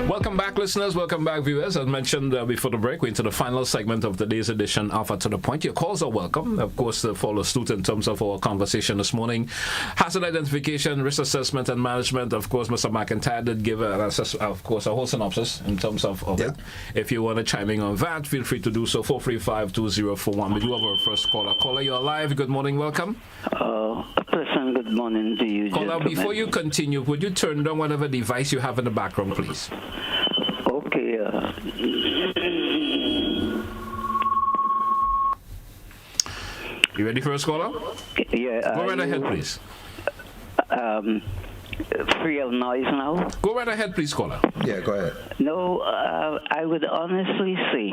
Welcome back, listeners. Welcome back, viewers. As mentioned before the break, we're into the final segment of today's edition of To The Point. Your calls are welcome. Of course, follow suit in terms of our conversation this morning. Hazard identification, risk assessment, and management. Of course, Mr. McIntyre did give a whole synopsis in terms of it. If you want to chime in on that, feel free to do so. 435-2041. We do have our first caller. Caller, you're live. Good morning. Welcome. Pleasant good morning to you. Caller, before you continue, would you turn down whatever device you have in the background, please? Okay. You ready for a caller? Yeah. Go right ahead, please. Free of noise now? Go right ahead, please, caller. Yeah, go ahead. No, I would honestly say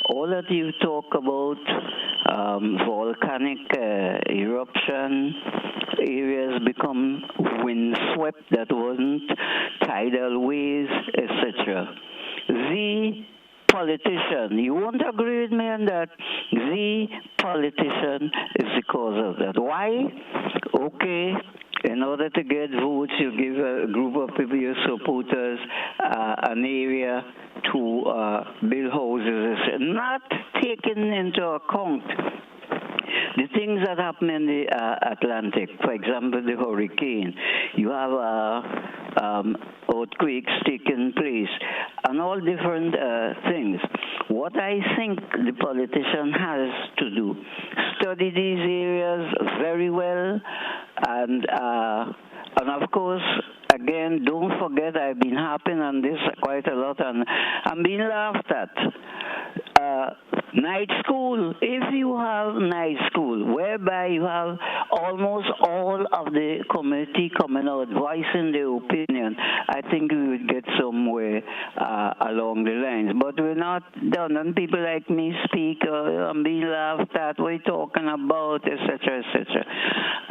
all that you talk about volcanic eruption areas become windswept that wasn't tidal waves, etc. The politician, you won't agree with me on that. The politician is the cause of that. Why? Okay. In order to get votes, you give a group of people, your supporters, an area to build houses, not taking into account the things that happen in the Atlantic. For example, the hurricane. You have earthquakes taking place, and all different things. What I think the politician has to do, study these areas very well, and of course, again, don't forget, I've been harping on this quite a lot, and I'm being laughed at. Night school, if you have night school, whereby you have almost all of the community coming out, voicing their opinion, I think we would get somewhere along the lines. But we're not done, and people like me speak, I'm being laughed at, what are you talking about, etc., etc.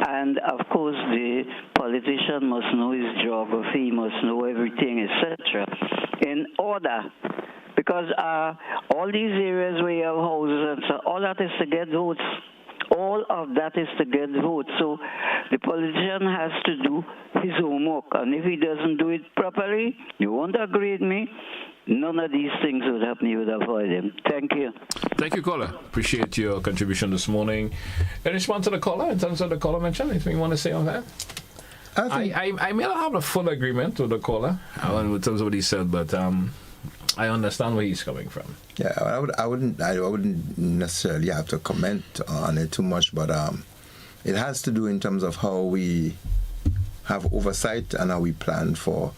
And of course, the politician must know his geography, must know everything, etc. in order. Because all these areas where you have houses and so, all that is to get votes. All of that is to get votes. So the politician has to do his homework. And if he doesn't do it properly, you won't agree with me, none of these things would happen. You would avoid them. Thank you. Thank you, caller. Appreciate your contribution this morning. In response to the caller, in terms of the caller mention, anything you want to say on that? I may not have a full agreement with the caller in terms of what he said, but I understand where he's coming from. Yeah, I wouldn't necessarily have to comment on it too much, but it has to do in terms of how we have oversight and how we plan for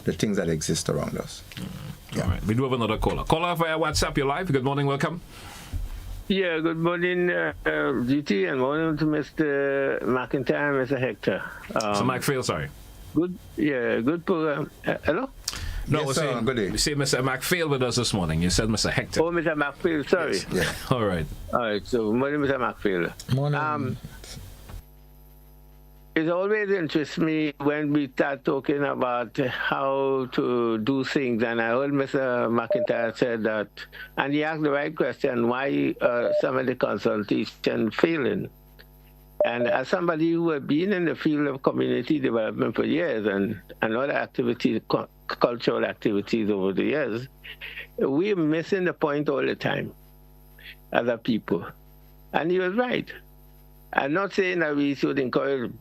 the things that exist around us. Yeah. All right, we do have another caller. Caller via WhatsApp, you're live. Good morning, welcome. Yeah, good morning, GT, and morning to Mr. McIntyre and Mr. Hector. So McPhail, sorry. Good program. Hello? No, yes, we say Mr. McPhail with us this morning. You said Mr. Hector. Oh, Mr. McPhail, sorry. Yes. Yeah. All right. So morning, Mr. McPhail. Morning. It always interests me when we start talking about how to do things, and I heard Mr. McIntyre said that, and he asked the right question, why some of the consultation failing? And as somebody who has been in the field of community development for years and other activities cultural activities over the years, we're missing the point all the time as a people. And he was right. I'm not saying that we should encourage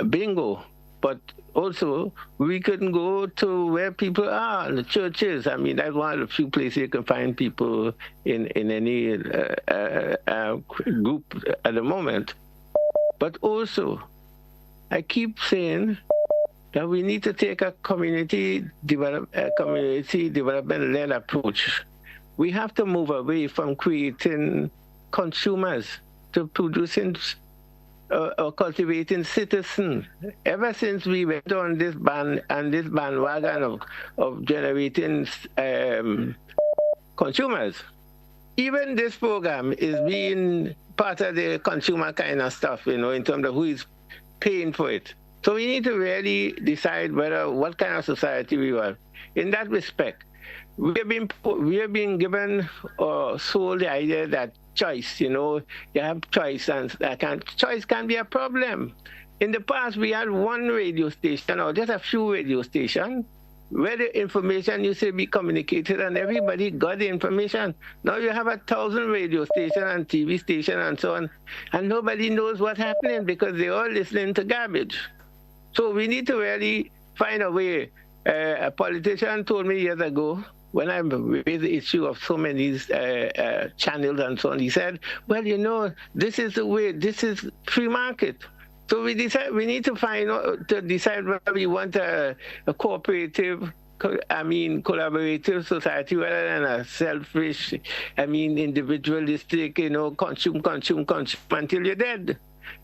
bingo, but also we can go to where people are, the churches. I mean, that's one of the few places you can find people in any group at the moment. But also, I keep saying that we need to take a community development-led approach. We have to move away from creating consumers to producing or cultivating citizens. Ever since we went on this bandwagon of generating consumers, even this program is being part of the consumer kind of stuff, in terms of who is paying for it. So we need to really decide what kind of society we want. In that respect, we have been given or sold the idea that choice, you have choice, and choice can be a problem. In the past, we had one radio station or just a few radio stations where the information used to be communicated and everybody got the information. Now you have 1,000 radio stations and TV stations and so on, and nobody knows what's happening because they're all listening to garbage. So we need to really find a way. A politician told me years ago, when I raised the issue of so many channels and so on, he said, well, this is the way, this is free market. So we need to decide whether we want a cooperative, collaborative society rather than a selfish, individualistic, consume until you're dead.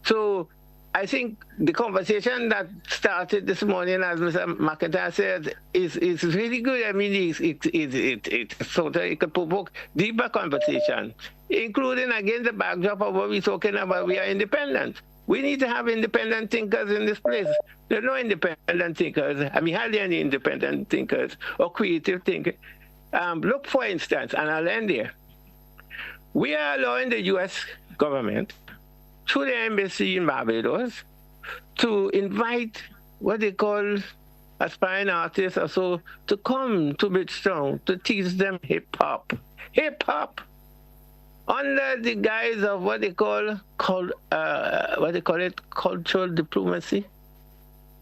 So I think the conversation that started this morning, as Mr. McIntyre said, is really good. I mean, it could provoke deeper conversation, including, again, the backdrop of what we're talking about. We are independent. We need to have independent thinkers in this place. There are no independent thinkers. Hardly any independent thinkers or creative thinkers. Look, for instance, and I'll end there. We are allowing the U.S. government through the embassy in Barbados to invite what they call aspiring artists or so to come to Bridgetown to teach them hip-hop. Hip-hop! Under the guise of what they call cultural diplomacy.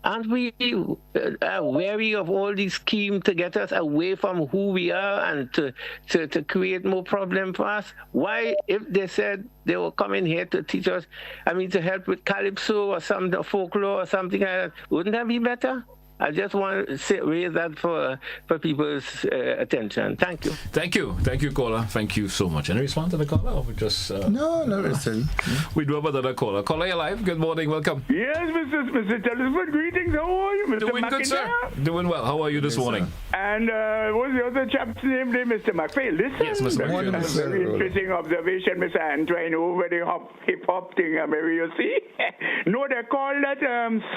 Aren't we wary of all these schemes to get us away from who we are and to create more problem for us? Why, if they said they were coming here to teach us, to help with calypso or some folklore or something like that, wouldn't that be better? I just want to raise that for people's attention. Thank you. Thank you, caller. Thank you so much. Any response to the caller? Or we just No, listen. We do have another caller. Caller, you're live. Good morning. Welcome. Yes, Mr. Telesford. Greetings. How are you, Mr. Doing good, sir. Doing well. How are you this morning? And what's the other chap's name? Mr. McPhail. Listen. Yes, Mr. McPhail. That's a very interesting observation, Mr. Antoine, over the hip-hop thing, you see? No, they call that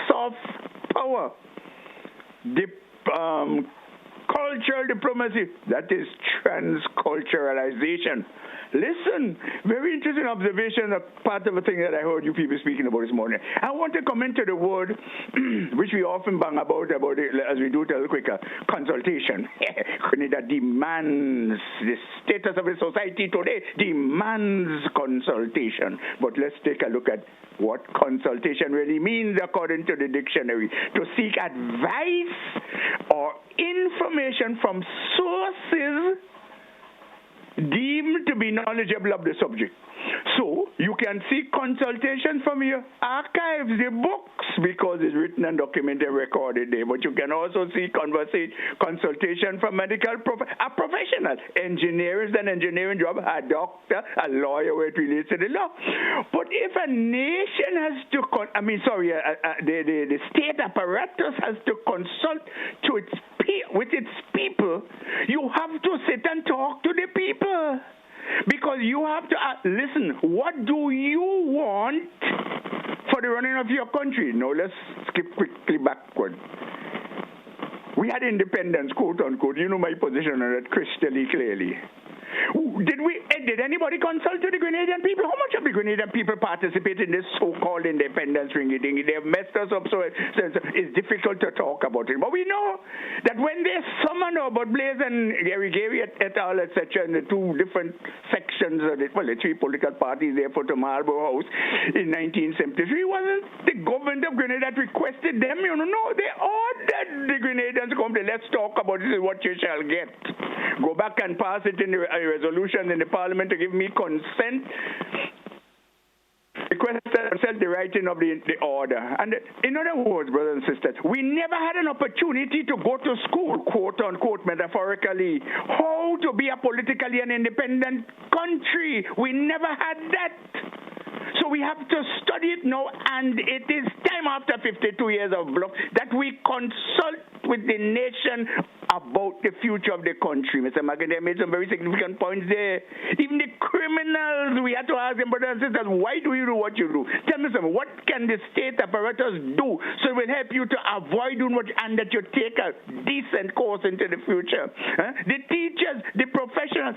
soft power. Cultural diplomacy, that is transculturalization. Listen, very interesting observation, a part of a thing that I heard you people speaking about this morning. I want to comment to the word, which we often bang about it, as we do tell quicker, consultation. That demands, the status of the society today demands consultation. But let's take a look at what consultation really means according to the dictionary. To seek advice or information from sources deemed to be knowledgeable of the subject. So you can seek consultation from your archives, the books, because it's written and documented and recorded there. But you can also seek consultation from a professional. Engineer is an engineering job, a doctor, a lawyer where it relates to the law. But if a nation has to, the state apparatus has to consult with its people, you have to sit and talk to the people. Because you have to listen, what do you want for the running of your country? Now let's skip quickly backward. We had independence, quote unquote. You know my position on that crystally clearly. Did anybody consult with the Grenadian people? How much of the Grenadian people participate in this so-called independence ringy-dingy? They have messed us up, so it's difficult to talk about it. But we know that when they summoned about Blaise and Gary et al., etc., in the two different sections of the three political parties there for the Marlborough House in 1973, wasn't the government of Grenada that requested them? No, they ordered the Grenadians to come. Let's talk about this is what you shall get. Go back and pass it in the resolution in the Parliament to give me consent. Requested themselves the writing of the order. And in other words, brothers and sisters, we never had an opportunity to go to school, quote unquote, metaphorically, how to be a politically and independent country. We never had that. So we have to study it now, and it is time after 52 years of block that we consult with the nation about the future of the country. Mr. McIntyre made some very significant points there. Even the criminals, we had to ask them, brothers and sisters, why do you do what you do? Tell me something, what can the state apparatus do so it will help you to avoid doing what, and that you take a decent course into the future? The teachers, the professionals,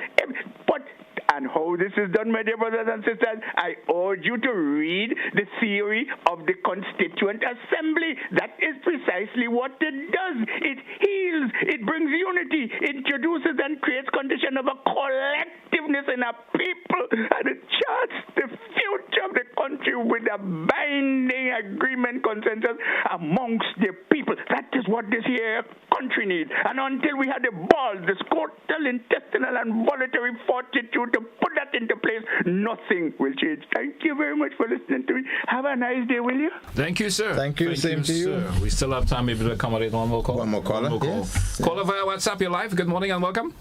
and how this is done, my dear brothers and sisters, I urge you to read the theory of the Constituent Assembly. That is precisely what it does. It heals, it brings unity, introduces and creates condition of a collectiveness in a people, and it charts the future of the country with a binding agreement consensus amongst the people. That is what this here country needs. And until we have the balls, the scrotal, intestinal, and voluntary fortitude to put that into place, nothing will change. Thank you very much for listening to me. Have a nice day, will you? Thank you, sir. Thank you, same to you. We still have time maybe to accommodate one more call. One more caller. Yes. Caller via WhatsApp, you're live. Good morning and welcome.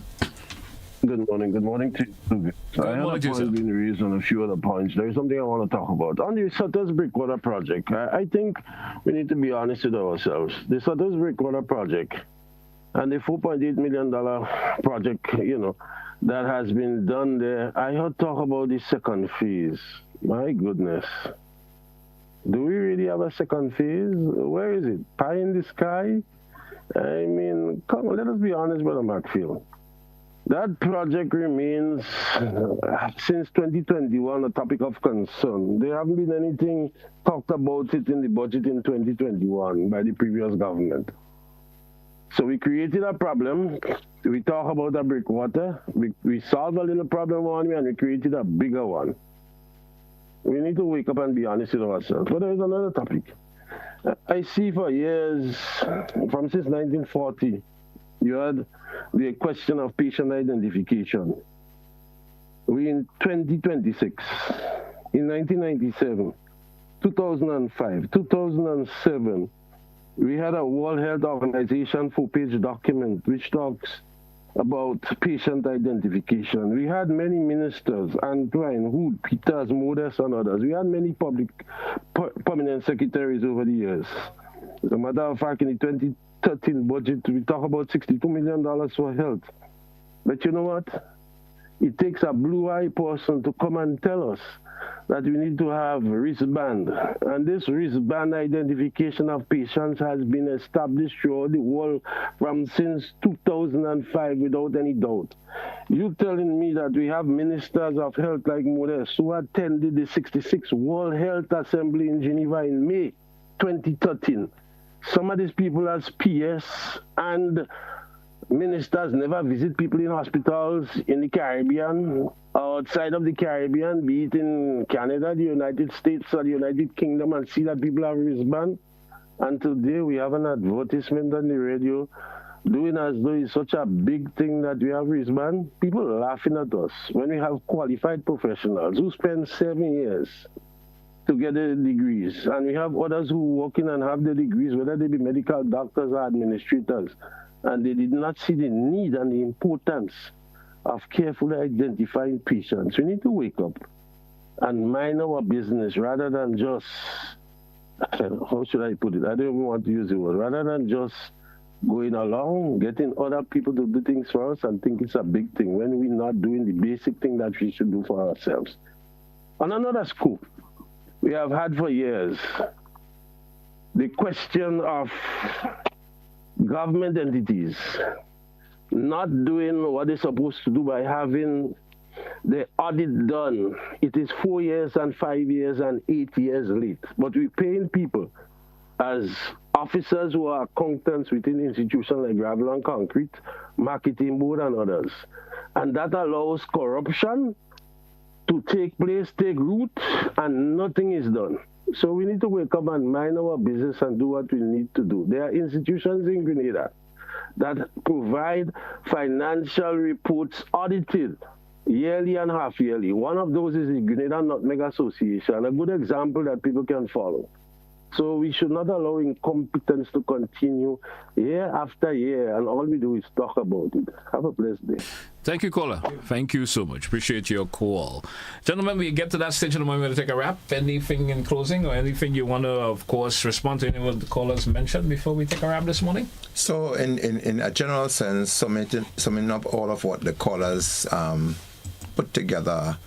Good morning to you. I have a point being raised on a few other points. There is something I want to talk about. On the Sutter's Brickwater project, I think we need to be honest with ourselves. The Sutter's Brickwater project and the $4.8 million project, that has been done there, I heard talk about the second phase. My goodness. Do we really have a second phase? Where is it? Pie in the sky? I mean, come on, let us be honest, Brother McPhail. That project remains, since 2021, a topic of concern. There haven't been anything talked about it in the budget in 2021 by the previous government. So we created a problem. We talk about a breakwater. We solved a little problem one way and we created a bigger one. We need to wake up and be honest with ourselves. But there is another topic. I see for years, since 1940, you had the question of patient identification. We in 2026, in 1997, 2005, 2007, we had a World Health Organization 4-page document which talks about patient identification. We had many ministers, Antoine, Hood, Peters, Modest, and others. We had many permanent secretaries over the years. As a matter of fact, in the 2013 budget, we talk about $62 million for health. But you know what? It takes a blue-eyed person to come and tell us that we need to have wristband. And this wristband identification of patients has been established throughout the world since 2005 without any doubt. You telling me that we have ministers of health like Modest who attended the 66th World Health Assembly in Geneva in May 2013. Some of these people as PS and ministers never visit people in hospitals in the Caribbean, outside of the Caribbean, be it in Canada, the United States, or the United Kingdom, and see that people have wristband. And today we have an advertisement on the radio doing as though it's such a big thing that we have wristband. People are laughing at us when we have qualified professionals who spend 7 years to get their degrees. And we have others who walk in and have their degrees, whether they be medical doctors or administrators. And they did not see the need and the importance of carefully identifying patients. We need to wake up and mind our business rather than just, how should I put it? I don't even want to use the word. Rather than just going along, getting other people to do things for us and think it's a big thing when we're not doing the basic thing that we should do for ourselves. On another scope, we have had for years the question of government entities not doing what they're supposed to do by having the audit done. It is 4 years and 5 years and 8 years late. But we're paying people as officers who are accountants within institutions like Gravel and Concrete, Marketing Board and others. And that allows corruption to take place, take root, and nothing is done. So we need to wake up and mind our business and do what we need to do. There are institutions in Grenada that provide financial reports audited yearly and half-yearly. One of those is the Grenada Nutmeg Association, a good example that people can follow. So we should not allow incompetence to continue year after year, and all we do is talk about it. Have a blessed day. Thank you, caller. Thank you so much. Appreciate your call. Gentlemen, we get to that stage in the moment. We're going to take a wrap. Anything in closing or anything you want to, of course, respond to any of the callers mentioned before we take a wrap this morning? So in a general sense, summing up all of what the callers put together,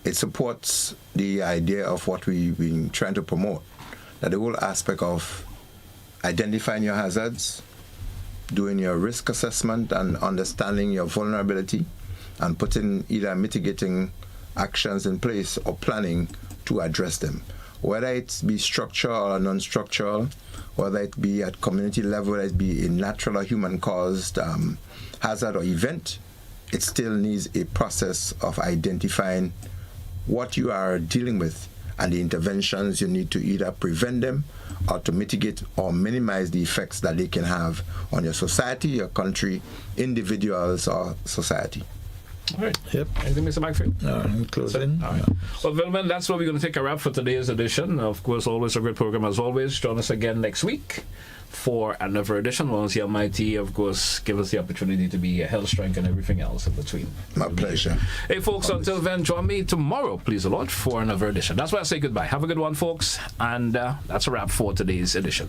it supports the idea of what we've been trying to promote. That the whole aspect of identifying your hazards, doing your risk assessment and understanding your vulnerability, and putting either mitigating actions in place or planning to address them. Whether it be structural or non-structural, whether it be at community level, whether it be a natural or human-caused hazard or event, it still needs a process of identifying what you are dealing with and the interventions you need to either prevent them or to mitigate or minimize the effects that they can have on your society, your country, individuals, or society. All right. Yep. Anything, Mr. McPhail? No, closing. All right. Well, gentlemen, that's where we're going to take a wrap for today's edition. Of course, always a great program as always. Join us again next week for another edition. Once the Almighty, of course, give us the opportunity to be health, strength, and everything else in between. My pleasure. Hey, folks, until then, join me tomorrow, please the Lord, for another edition. That's why I say goodbye. Have a good one, folks. And that's a wrap for today's edition.